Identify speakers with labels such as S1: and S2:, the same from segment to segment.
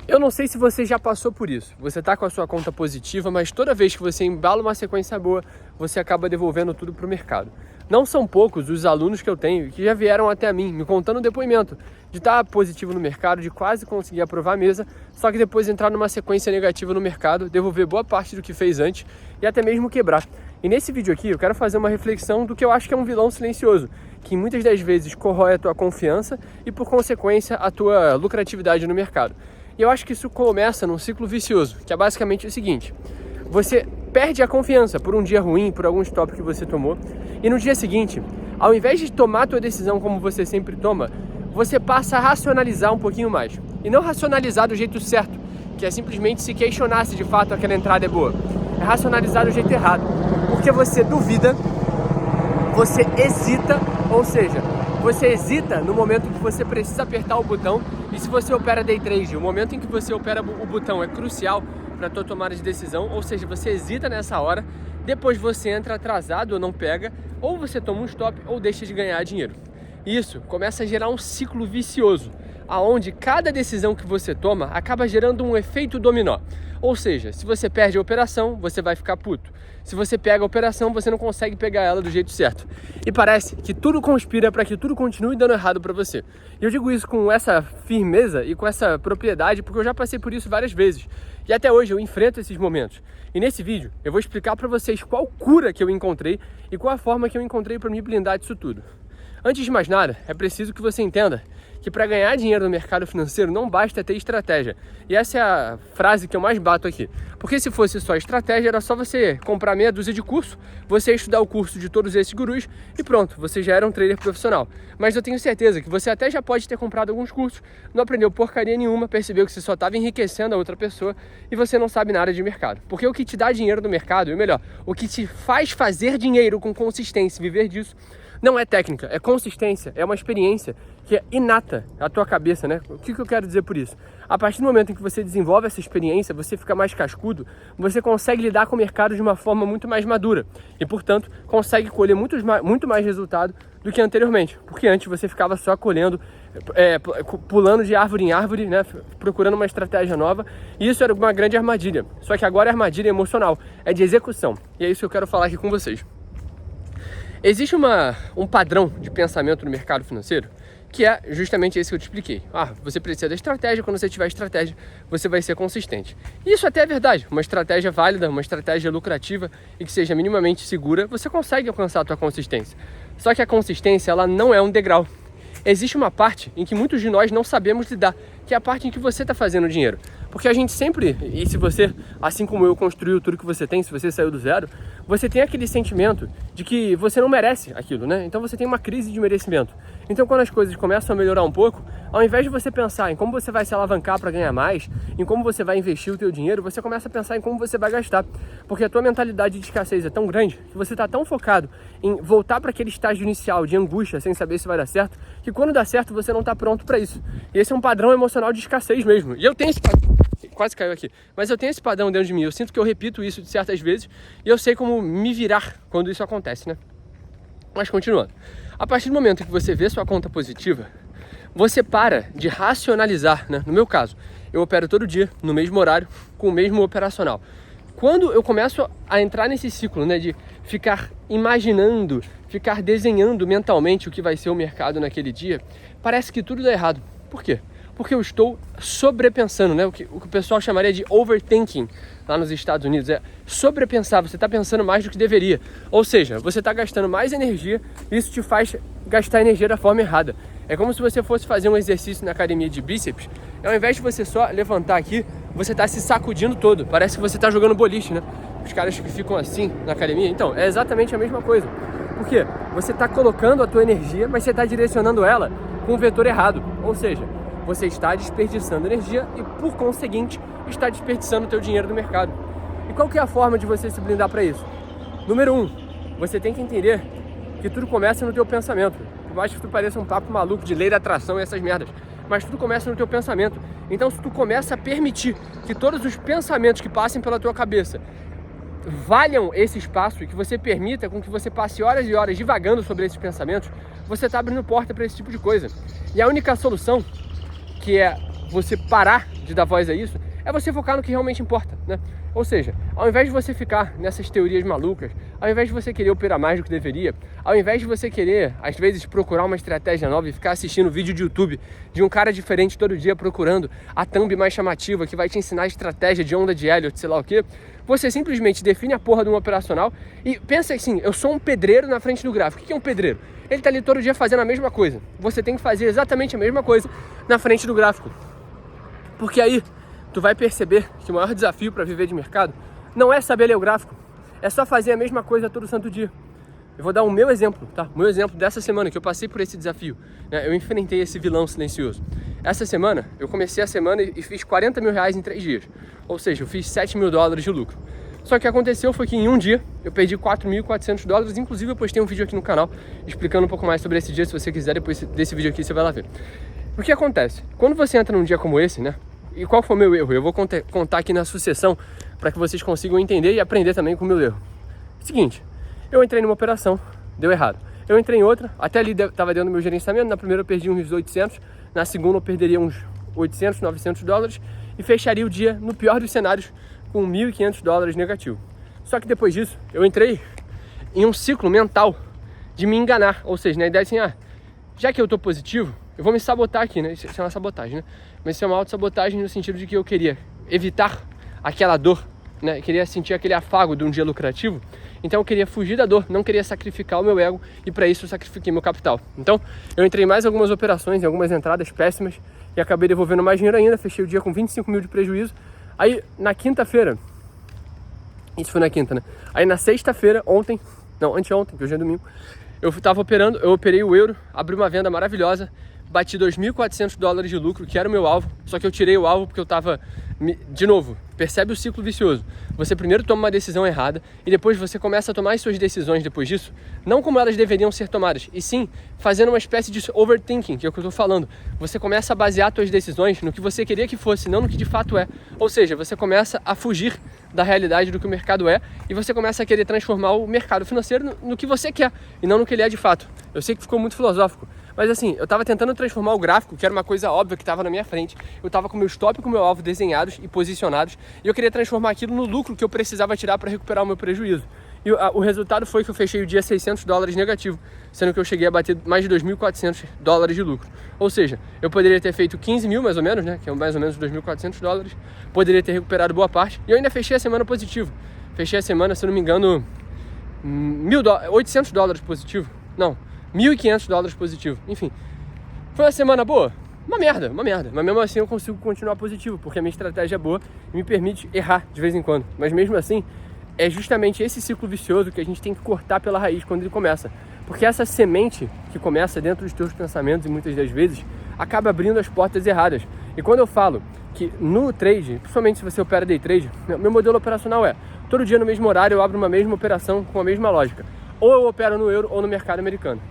S1: Eu não sei se você já passou por isso. Você tá com a sua conta positiva, mas toda vez que você embala uma sequência boa, você acaba devolvendo tudo para o mercado. Não são poucos os alunos que eu tenho que já vieram até mim, me contando um depoimento de estar positivo no mercado, de quase conseguir aprovar a mesa, só que depois entrar numa sequência negativa no mercado, devolver boa parte do que fez antes e até mesmo quebrar. E nesse vídeo aqui eu quero fazer uma reflexão do que eu acho que é um vilão silencioso, que muitas das vezes corrói a tua confiança e por consequência a tua lucratividade no mercado. E eu acho que isso começa num ciclo vicioso, que é basicamente o seguinte: você perde a confiança por um dia ruim, por algum stop que você tomou, e no dia seguinte, ao invés de tomar a tua decisão como você sempre toma, você passa a racionalizar um pouquinho mais. E não racionalizar do jeito certo, que é simplesmente se questionar se de fato aquela entrada é boa. É racionalizar do jeito errado, porque você duvida, você hesita, ou seja, você hesita no momento em que você precisa apertar o botão. E se você opera day trade, o momento em que você opera o botão é crucial para a tua tomada de decisão, ou seja, você hesita nessa hora, depois você entra atrasado ou não pega, ou você toma um stop ou deixa de ganhar dinheiro. Isso começa a gerar um ciclo vicioso, aonde cada decisão que você toma acaba gerando um efeito dominó. Ou seja, se você perde a operação, você vai ficar puto. Se você pega a operação, você não consegue pegar ela do jeito certo. E parece que tudo conspira para que tudo continue dando errado para você. E eu digo isso com essa firmeza e com essa propriedade, porque eu já passei por isso várias vezes. E até hoje eu enfrento esses momentos. E nesse vídeo eu vou explicar para vocês qual cura que eu encontrei e qual a forma que eu encontrei para me blindar disso tudo. Antes de mais nada, é preciso que você entenda que para ganhar dinheiro no mercado financeiro não basta ter estratégia. E essa é a frase que eu mais bato aqui. Porque se fosse só estratégia, era só você comprar meia dúzia de curso, você estudar o curso de todos esses gurus e pronto, você já era um trader profissional. Mas eu tenho certeza que você até já pode ter comprado alguns cursos, não aprendeu porcaria nenhuma, percebeu que você só estava enriquecendo a outra pessoa e você não sabe nada de mercado. Porque o que te dá dinheiro no mercado, ou melhor, o que te faz fazer dinheiro com consistência, viver disso, não é técnica, é consistência, é uma experiência que é inata à tua cabeça, né? O que eu quero dizer por isso? A partir do momento em que você desenvolve essa experiência, você fica mais cascudo, você consegue lidar com o mercado de uma forma muito mais madura e, portanto, consegue colher muito mais resultado do que anteriormente. Porque antes você ficava só colhendo, pulando de árvore em árvore, né? Procurando uma estratégia nova, e isso era uma grande armadilha. Só que agora é armadilha emocional, é de execução. E é isso que eu quero falar aqui com vocês. Existe um padrão de pensamento no mercado financeiro que é justamente esse que eu te expliquei. Você precisa da estratégia, quando você tiver estratégia, você vai ser consistente. Isso até é verdade, uma estratégia válida, uma estratégia lucrativa e que seja minimamente segura, você consegue alcançar a tua consistência. Só que a consistência, ela não é um degrau. Existe uma parte em que muitos de nós não sabemos lidar, que é a parte em que você está fazendo dinheiro. Porque a gente sempre, e se você, assim como eu, construiu tudo que você tem, se você saiu do zero, você tem aquele sentimento de que você não merece aquilo, né? Então você tem uma crise de merecimento. Então quando as coisas começam a melhorar um pouco, ao invés de você pensar em como você vai se alavancar para ganhar mais, em como você vai investir o teu dinheiro, você começa a pensar em como você vai gastar. Porque a tua mentalidade de escassez é tão grande, que você está tão focado em voltar para aquele estágio inicial de angústia, sem saber se vai dar certo, que quando dá certo você não está pronto para isso. E esse é um padrão emocional de escassez mesmo. E eu tenho esse padrão. Quase caiu aqui. Mas eu tenho esse padrão dentro de mim. Eu sinto que eu repito isso de certas vezes e eu sei como me virar quando isso acontece, né? Mas continuando. A partir do momento que você vê sua conta positiva, você para de racionalizar, né? No meu caso, eu opero todo dia, no mesmo horário, com o mesmo operacional. Quando eu começo a entrar nesse ciclo, né, de ficar imaginando, ficar desenhando mentalmente o que vai ser o mercado naquele dia, parece que tudo dá errado. Por quê? Porque eu estou sobrepensando, né? O que o pessoal chamaria de overthinking lá nos Estados Unidos. É sobrepensar, você está pensando mais do que deveria. Ou seja, você está gastando mais energia e isso te faz gastar energia da forma errada. É como se você fosse fazer um exercício na academia de bíceps e ao invés de você só levantar aqui, você está se sacudindo todo. Parece que você está jogando boliche, né? Os caras que ficam assim na academia. Então, é exatamente a mesma coisa. Por quê? Você está colocando a tua energia, mas você está direcionando ela com o vetor errado. Ou seja, você está desperdiçando energia e, por conseguinte, está desperdiçando o teu dinheiro no mercado. E qual que é a forma de você se blindar para isso? Número 1, você tem que entender que tudo começa no teu pensamento. Por mais que tu pareça um papo maluco de lei da atração e essas merdas, mas tudo começa no teu pensamento. Então, se tu começa a permitir que todos os pensamentos que passem pela tua cabeça valham esse espaço e que você permita com que você passe horas e horas divagando sobre esses pensamentos, você está abrindo porta para esse tipo de coisa. E a única solução, que é você parar de dar voz a isso é você focar no que realmente importa, né? Ou seja, ao invés de você ficar nessas teorias malucas, ao invés de você querer operar mais do que deveria, ao invés de você querer, às vezes, procurar uma estratégia nova e ficar assistindo vídeo de YouTube de um cara diferente todo dia procurando a thumb mais chamativa que vai te ensinar a estratégia de onda de Elliott, sei lá o quê, você simplesmente define a porra de um operacional e pensa assim, eu sou um pedreiro na frente do gráfico. O que é um pedreiro? Ele tá ali todo dia fazendo a mesma coisa. Você tem que fazer exatamente a mesma coisa na frente do gráfico. Porque aí tu vai perceber que o maior desafio para viver de mercado não é saber ler o gráfico, é só fazer a mesma coisa todo santo dia. Eu vou dar o meu exemplo, tá? O meu exemplo dessa semana que eu passei por esse desafio, né? Eu enfrentei esse vilão silencioso. Essa semana, eu comecei a semana e fiz 40 mil reais em 3 dias. Ou seja, eu fiz 7 mil dólares de lucro. Só que o que aconteceu foi que em um dia eu perdi 4.400 dólares. Inclusive eu postei um vídeo aqui no canal explicando um pouco mais sobre esse dia. Se você quiser, depois desse vídeo aqui você vai lá ver. O que acontece? Quando você entra num dia como esse, né? E qual foi o meu erro? Eu vou contar aqui na sucessão para que vocês consigam entender e aprender também com o meu erro. Seguinte, eu entrei numa operação, deu errado. Eu entrei em outra, até ali estava dentro do meu gerenciamento. Na primeira eu perdi uns 800, na segunda eu perderia uns 800, 900 dólares e fecharia o dia, no pior dos cenários, com 1.500 dólares negativo. Só que depois disso, eu entrei em um ciclo mental de me enganar. Ou seja, na ideia assim, já que eu estou positivo, eu vou me sabotar aqui, né? Isso é uma sabotagem, né? Mas isso é uma autossabotagem no sentido de que eu queria evitar aquela dor, né? Eu queria sentir aquele afago de um dia lucrativo. Então eu queria fugir da dor, não queria sacrificar o meu ego e para isso eu sacrifiquei meu capital. Então eu entrei em mais algumas operações, em algumas entradas péssimas e acabei devolvendo mais dinheiro ainda, fechei o dia com 25 mil de prejuízo. Aí na quinta-feira, isso foi na quinta, né? Aí na sexta-feira, anteontem, que hoje é domingo, eu tava operando, eu operei o euro, abri uma venda maravilhosa, bati 2.400 dólares de lucro, que era o meu alvo, só que eu tirei o alvo porque eu tava, de novo, percebe o ciclo vicioso. Você primeiro toma uma decisão errada e depois você começa a tomar as suas decisões depois disso, não como elas deveriam ser tomadas, e sim fazendo uma espécie de overthinking, que é o que eu tô falando. Você começa a basear suas decisões no que você queria que fosse, não no que de fato é. Ou seja, você começa a fugir da realidade do que o mercado é e você começa a querer transformar o mercado financeiro no que você quer e não no que ele é de fato. Eu sei que ficou muito filosófico, mas assim, eu tava tentando transformar o gráfico, que era uma coisa óbvia que estava na minha frente. Eu tava com meu stop e com meu alvo desenhados e posicionados e eu queria transformar aquilo no lucro que eu precisava tirar para recuperar o meu prejuízo. E o resultado foi que eu fechei o dia 600 dólares negativo, sendo que eu cheguei a bater mais de 2.400 dólares de lucro. Ou seja, eu poderia ter feito 15 mil mais ou menos, né, que é mais ou menos 2.400 dólares, poderia ter recuperado boa parte e eu ainda fechei a semana positivo. Fechei a semana, se não me engano, 800 dólares positivo. Não, 1.500 dólares positivo. Enfim, foi uma semana boa? Uma merda. Mas mesmo assim eu consigo continuar positivo, porque a minha estratégia é boa e me permite errar de vez em quando. Mas mesmo assim, é justamente esse ciclo vicioso que a gente tem que cortar pela raiz quando ele começa. Porque essa semente que começa dentro dos teus pensamentos e muitas das vezes acaba abrindo as portas erradas. E quando eu falo que no trade, principalmente se você opera day trade, meu modelo operacional é todo dia no mesmo horário eu abro uma mesma operação com a mesma lógica. Ou eu opero no euro ou no mercado americano.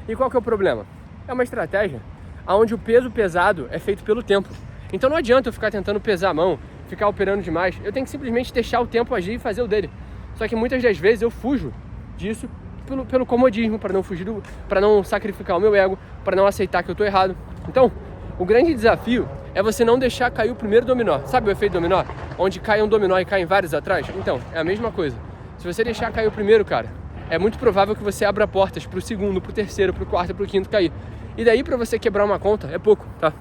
S1: E qual que é o problema? É uma estratégia onde o peso pesado é feito pelo tempo. Então não adianta eu ficar tentando pesar a mão, ficar operando demais. Eu tenho que simplesmente deixar o tempo agir e fazer o dele. Só que muitas das vezes eu fujo disso pelo comodismo, para não fugir, para não sacrificar o meu ego, para não aceitar que eu estou errado. Então, o grande desafio é você não deixar cair o primeiro dominó. Sabe o efeito dominó? Onde cai um dominó e caem vários atrás? Então, é a mesma coisa. Se você deixar cair o primeiro, cara, é muito provável que você abra portas pro segundo, pro terceiro, pro quarto, pro quinto cair. E daí pra você quebrar uma conta é pouco, tá?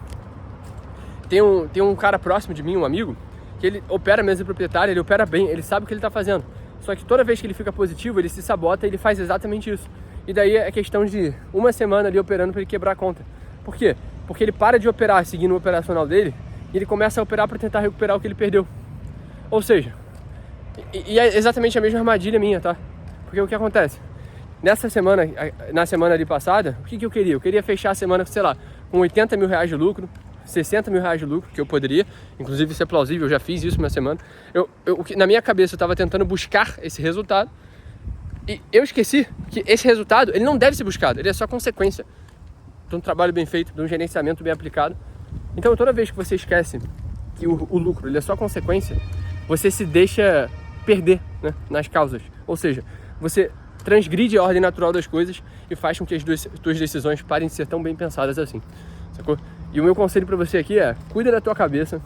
S1: Tem um cara próximo de mim, um amigo, que ele opera mesa proprietária, ele opera bem, ele sabe o que ele tá fazendo. Só que toda vez que ele fica positivo, ele se sabota e ele faz exatamente isso. E daí é questão de uma semana ali operando pra ele quebrar a conta. Por quê? Porque ele para de operar seguindo o operacional dele e ele começa a operar pra tentar recuperar o que ele perdeu. Ou seja, e é exatamente a mesma armadilha minha, tá? Porque o que acontece? Nessa semana, na semana ali passada, o que eu queria? Eu queria fechar a semana, sei lá, com 80 mil reais de lucro, 60 mil reais de lucro, que eu poderia, inclusive isso é plausível, eu já fiz isso na semana. Na minha cabeça eu estava tentando buscar esse resultado e eu esqueci que esse resultado, ele não deve ser buscado, ele é só consequência de um trabalho bem feito, de um gerenciamento bem aplicado. Então toda vez que você esquece que o lucro, ele é só consequência, você se deixa perder, né, nas causas. Ou seja, você transgride a ordem natural das coisas e faz com que as tuas decisões parem de ser tão bem pensadas assim, sacou? E o meu conselho para você aqui é: cuida da tua cabeça,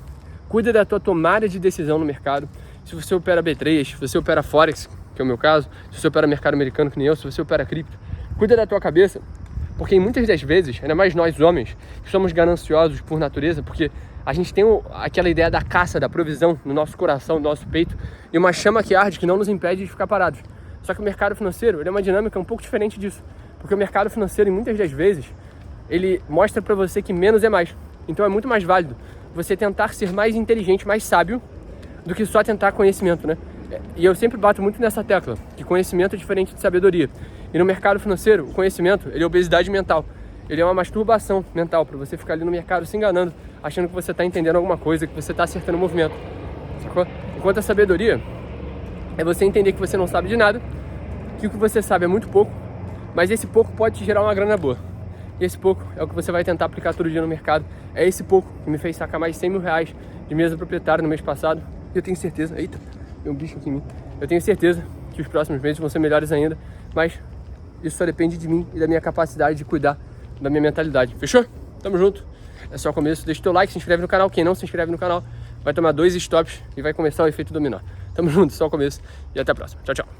S1: cuida da tua tomada de decisão no mercado. Se você opera B3, se você opera Forex, que é o meu caso, se você opera mercado americano que nem eu, se você opera cripto, cuida da tua cabeça, porque muitas das vezes, ainda mais nós homens, que somos gananciosos por natureza, porque a gente tem aquela ideia da caça, da provisão no nosso coração, no nosso peito, e uma chama que arde que não nos impede de ficar parados. Só que o mercado financeiro, ele é uma dinâmica um pouco diferente disso, porque o mercado financeiro, muitas das vezes, ele mostra para você que menos é mais. Então é muito mais válido você tentar ser mais inteligente, mais sábio, do que só tentar conhecimento, né? E eu sempre bato muito nessa tecla, que conhecimento é diferente de sabedoria. E no mercado financeiro, o conhecimento, ele é obesidade mental. Ele é uma masturbação mental, para você ficar ali no mercado se enganando, achando que você está entendendo alguma coisa, que você está acertando o movimento. Sacou? Enquanto a sabedoria é você entender que você não sabe de nada, que o que você sabe é muito pouco, mas esse pouco pode te gerar uma grana boa. E esse pouco é o que você vai tentar aplicar todo dia no mercado. É esse pouco que me fez sacar mais 100 mil reais de mesa proprietária no mês passado. E eu tenho certeza... Eita, tem um bicho aqui em mim. Eu tenho certeza que os próximos meses vão ser melhores ainda, mas isso só depende de mim e da minha capacidade de cuidar da minha mentalidade. Fechou? Tamo junto. É só o começo. Deixa o teu like, se inscreve no canal. Quem não se inscreve no canal vai tomar 2 stops e vai começar o efeito dominó. Tamo junto, só o começo. E até a próxima. Tchau, tchau.